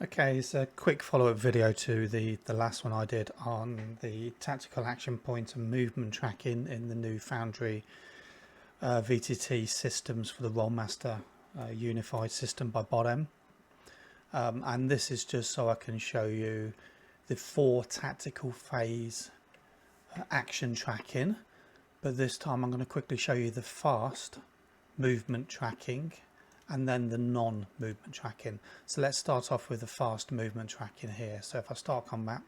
Okay, it's a quick follow-up video to the last one I did on the tactical action point and movement tracking in the new Foundry VTT systems for the Rolemaster Unified system by Bobm. And this is just so I can show you the 4 tactical phase action tracking, but this time I'm going to quickly show you the fast movement tracking and then the non-movement tracking. So let's start off with the fast movement tracking here. So if I start combat,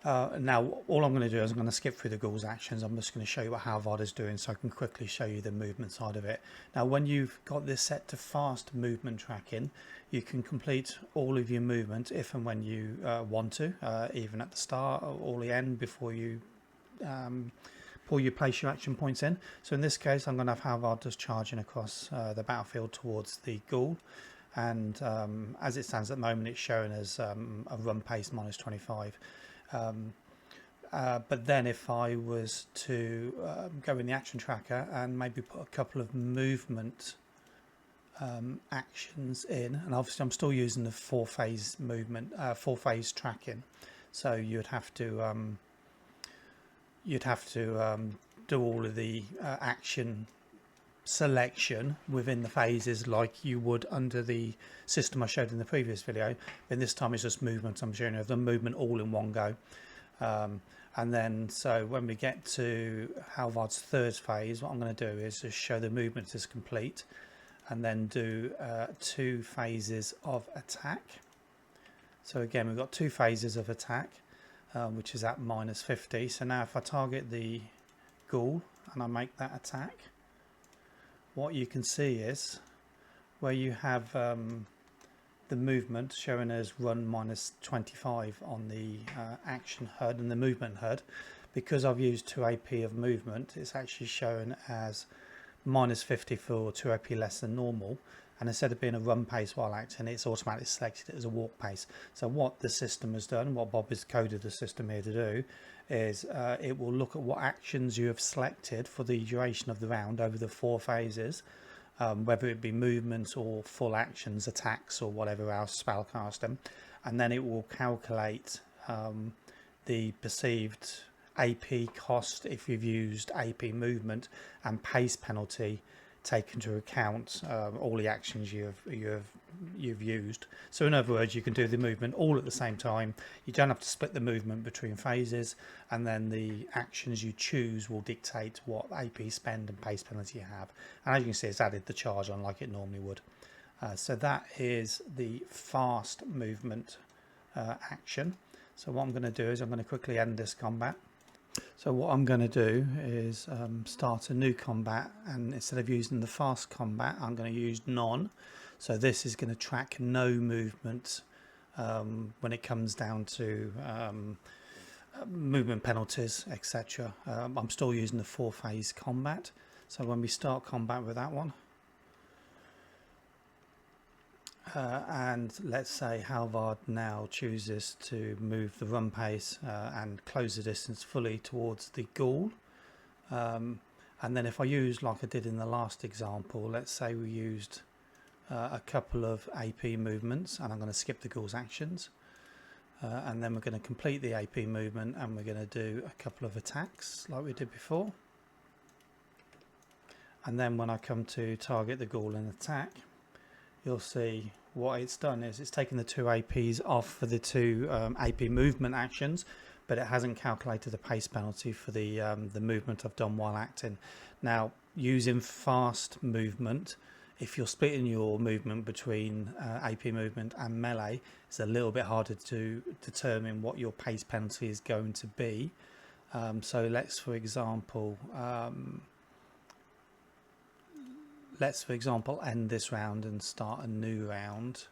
now all I'm going to do is I'm going to skip through the Ghoul's actions. I'm just going to show you what Halvard is doing so I can quickly show you the movement side of it. Now when you've got this set to fast movement tracking, you can complete all of your movement if and when you want to, even at the start or the end before you place your action points in. So in this case I'm going to have Halvard just charging across the battlefield towards the Ghoul, and as it stands at the moment it's showing as a run pace -25. But then if I was to go in the action tracker and maybe put a couple of movement actions in, and obviously I'm still using the 4-phase movement, 4-phase tracking, so you'd have to do all of the action selection within the phases like you would under the system I showed in the previous video. And this time it's just movement. I'm showing you the movement all in one go. And then so when we get to Halvard's 3rd phase, what I'm going to do is just show the movement is complete and then do 2 phases of attack. So again we've got 2 phases of attack, which is at -50. So now if I target the Ghoul and I make that attack, what you can see is where you have the movement showing as run -25 on the action HUD and the movement HUD, because I've used 2 AP of movement, it's actually shown as -50 for 2 AP less than normal, and instead of being a run pace while acting, it's automatically selected it as a walk pace. So what the system has done, what Bob has coded the system here to do, is it will look at what actions you have selected for the duration of the round over the 4 phases, whether it be movements or full actions, attacks or whatever else, spellcasting, and then it will calculate the perceived AP cost if you've used AP movement and pace penalty, take into account all the actions you've used. So in other words, you can do the movement all at the same time. You don't have to split the movement between phases, and then the actions you choose will dictate what AP spend and pace penalty you have. And as you can see, it's added the charge on like it normally would. So that is the fast movement action. So what I'm going to do is I'm going to quickly end this combat. So what I'm going to do is start a new combat, and instead of using the fast combat I'm going to use none. So this is going to track no movement when it comes down to movement penalties, etc. I'm still using the 4-phase combat. So when we start combat with that one, and let's say Halvard now chooses to move the run pace and close the distance fully towards the Ghoul, and then if I use like I did in the last example, let's say we used a couple of AP movements, and I'm going to skip the Ghoul's actions, and then we're going to complete the AP movement and we're going to do a couple of attacks like we did before, and then when I come to target the Ghoul and attack, you'll see what it's done is it's taken the 2 APs off for the 2 AP movement actions, but it hasn't calculated the pace penalty for the movement I've done while acting. Now, using fast movement, if you're splitting your movement between AP movement and melee, it's a little bit harder to determine what your pace penalty is going to be. So let's for example end this round and start a new round,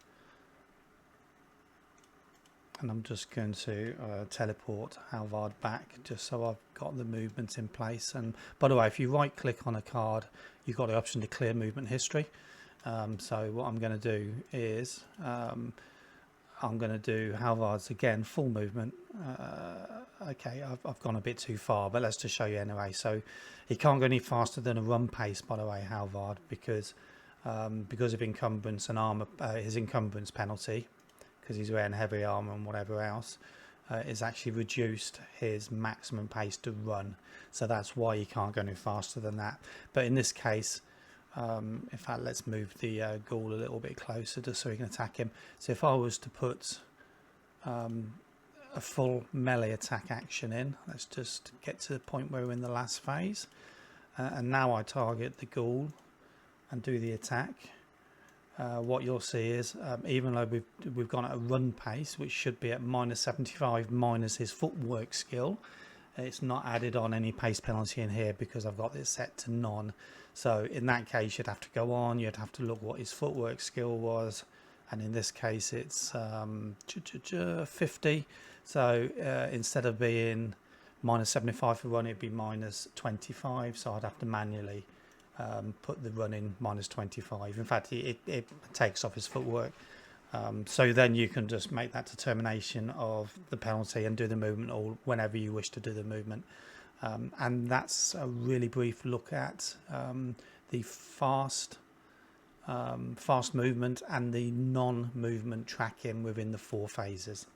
and I'm just going to teleport Halvard back just so I've got the movement in place. And by the way, if you right click on a card, you've got the option to clear movement history. So what I'm going to do is I'm going to do Halvard's again full movement. Okay, I've gone a bit too far, but let's just show you anyway. So he can't go any faster than a run pace, by the way, Halvard, because because of encumbrance and armor, his encumbrance penalty, because he's wearing heavy armor and whatever else, is actually reduced his maximum pace to run. So that's why he can't go any faster than that. But in this case, in fact, let's move the ghoul a little bit closer just so we can attack him. So if I was to put a full melee attack action in, let's just get to the point where we're in the last phase, and now I target the ghoul and do the attack. What you'll see is, even though we've gone at a run pace, which should be at -75 minus his footwork skill, it's not added on any pace penalty in here because I've got this set to none. So in that case, you'd have to go on, you'd have to look what his footwork skill was, and in this case it's 50. So instead of being -75 for run, it'd be -25. So I'd have to manually put the run in -25. In fact, it takes off his footwork. So then you can just make that determination of the penalty and do the movement, or whenever you wish to do the movement. And that's a really brief look at the fast movement and the non-movement tracking within the 4 phases.